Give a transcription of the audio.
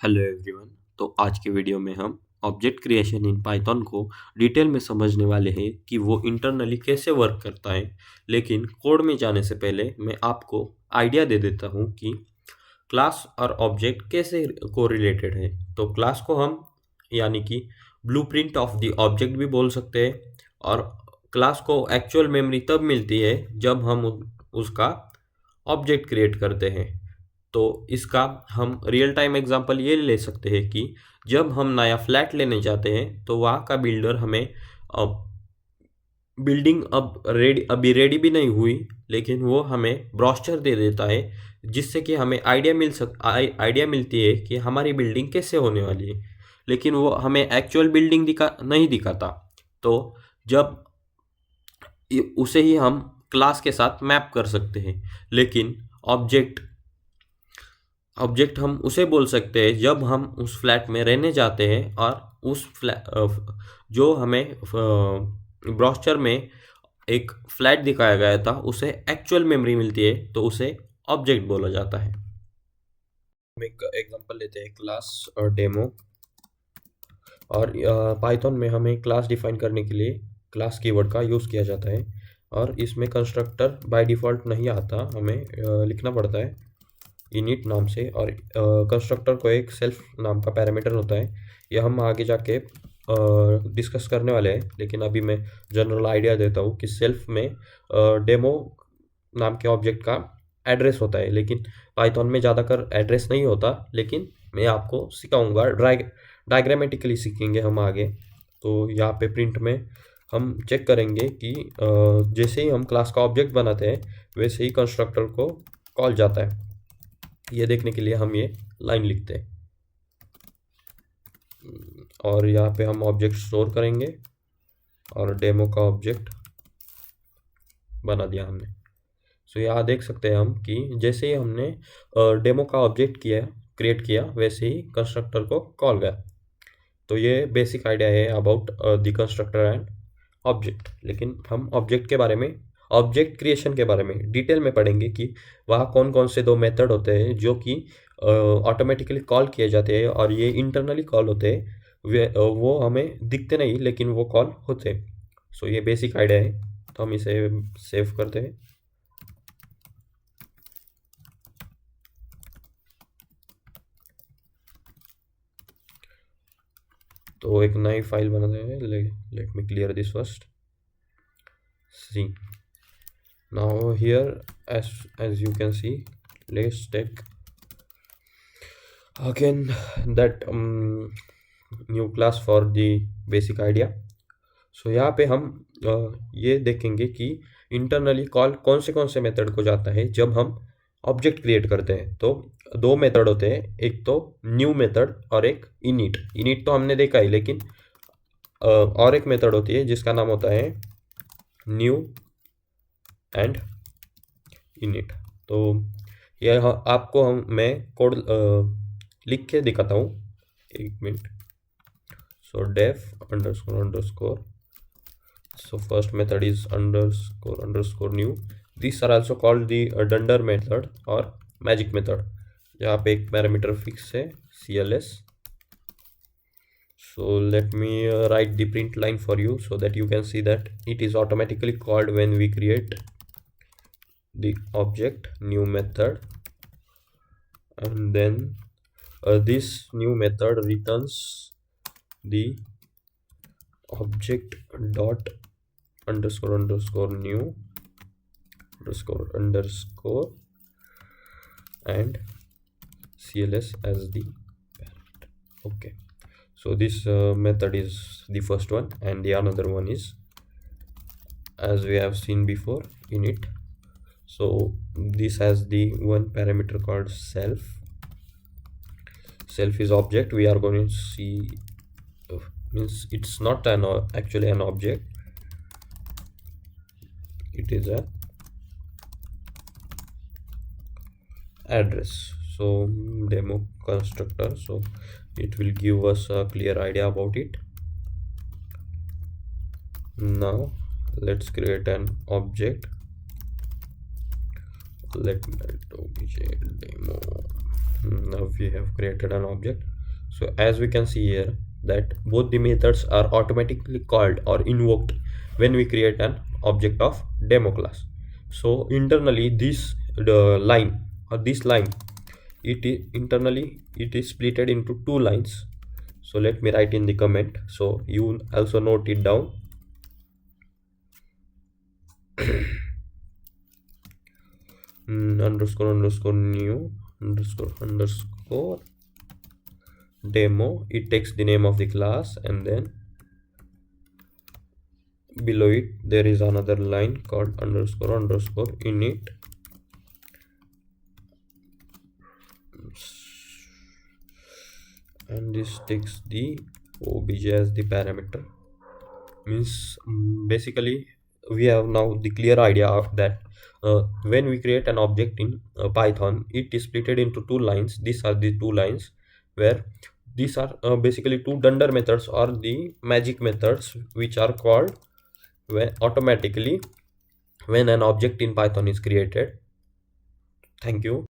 Hello everyone. तो आज के वीडियो में हम ऑब्जेक्ट क्रिएशन इन पाइथन को डिटेल में समझने वाले हैं कि वो इंटरनली कैसे वर्क करता है। लेकिन कोड में जाने से पहले मैं आपको आइडिया दे देता हूँ कि क्लास और ऑब्जेक्ट कैसे कोरिलेटेड है। तो क्लास को हम यानी कि ब्लूप्रिंट ऑफ द ऑब्जेक्ट भी बोल सकते हैं, और क्लास को एक्चुअल मेमोरी तब मिलती है जब हम उसका ऑब्जेक्ट क्रिएट करते हैं। तो इसका हम रियल टाइम एग्जांपल ये ले सकते हैं कि जब हम नया फ्लैट लेने जाते हैं तो वहाँ का बिल्डर हमें बिल्डिंग अभी रेडी भी नहीं हुई, लेकिन वो हमें ब्रोशर दे देता है, जिससे कि हमें आइडिया मिलती है कि हमारी बिल्डिंग कैसे होने वाली है। लेकिन वो हमें एक्चुअल बिल्डिंग नहीं दिखाता। तो जब उसे ही हम क्लास के साथ मैप कर सकते हैं। लेकिन ऑब्जेक्ट ऑब्जेक्ट हम उसे बोल सकते हैं जब हम उस फ्लैट में रहने जाते हैं, और उस जो हमें ब्रोशर में एक फ्लैट दिखाया गया था उसे एक्चुअल मेमोरी मिलती है, तो उसे ऑब्जेक्ट बोला जाता है। हम एक एग्जांपल लेते हैं, क्लास और डेमो। और पाइथन में हमें क्लास डिफाइन करने के लिए क्लास कीवर्ड का यूज़ किया जाता है, और इसमें कंस्ट्रक्टर बाय डिफ़ॉल्ट नहीं आता, हमें लिखना पड़ता है इनिट नाम से। और कंस्ट्रक्टर को एक सेल्फ नाम का पैरामीटर होता है। यह हम आगे जाके डिस्कस करने वाले हैं, लेकिन अभी मैं जनरल आइडिया देता हूँ कि सेल्फ में डेमो नाम के ऑब्जेक्ट का एड्रेस होता है, लेकिन पाइथन में ज़्यादातर एड्रेस नहीं होता। लेकिन मैं आपको सिखाऊंगा, डायग्रामेटिकली सीखेंगे हम आगे। तो यहाँ पे प्रिंट में हम चेक करेंगे कि जैसे ही हम क्लास का ऑब्जेक्ट बनाते हैं वैसे ही कंस्ट्रक्टर को कॉल जाता है। ये देखने के लिए हम ये लाइन लिखते हैं, और यहाँ पे हम ऑब्जेक्ट स्टोर करेंगे, और डेमो का ऑब्जेक्ट बना दिया हमने। सो यहाँ देख सकते हैं हम कि जैसे ही हमने डेमो का ऑब्जेक्ट क्रिएट किया, वैसे ही कंस्ट्रक्टर को कॉल गया। तो ये बेसिक आइडिया है about the constructor and object. लेकिन हम ऑब्जेक्ट क्रिएशन के बारे में डिटेल में पढ़ेंगे कि वहाँ कौन कौन से दो मेथड होते हैं जो कि ऑटोमेटिकली कॉल किए जाते हैं, और ये इंटरनली कॉल होते हैं। वो हमें दिखते नहीं, लेकिन वो कॉल होते हैं। सो ये बेसिक आइडिया है, तो हम इसे सेव करते हैं। तो एक नई फाइल बनाते हैं। Let me clear this first. See now here, as you can see, let's take again that new class for the basic idea. So यहाँ पे हम ये देखेंगे कि इंटरनली कॉल कौन से मेथड को जाता है जब हम ऑब्जेक्ट क्रिएट करते हैं। तो दो मेथड होते हैं, एक तो न्यू मेथड और एक इनिट तो हमने देखा ही, लेकिन और एक मेथड होती है जिसका नाम होता है न्यू एंड इनिट। तो यह आपको मैं कोड लिख के दिखाता हूँ, एक minute. So def underscore so first method is underscore new. These are also called the dunder method or magic method, जहाँ पे एक पैरामीटर फिक्स है cls. So let me write the print line for you so that you can see that it is automatically called when we create the object new method, and then this new method returns the object dot underscore new underscore and cls as the parent. Okay, so this method is the first one, and the another one is, as we have seen before, init. So this has the one parameter called self is object. We are going to see means it's not actually an object, it is a address. So demo constructor, so it will give us a clear idea about it. Now let's create an object. Let me write obj demo. Now we have created an object. So as we can see here that both the methods are automatically called or invoked when we create an object of demo class. So internally the line or this line, internally it is splitted into two lines. So let me write in the comment so you also note it down. Underscore underscore new underscore demo. It takes the name of the class, and then below it there is another line called underscore underscore init, and this takes the obj as the parameter. Means basically we have now the clear idea of that when we create an object in Python, it is split into two lines. These are the two lines where these are basically two dunder methods or the magic methods which are called when automatically when an object in Python is created. Thank you.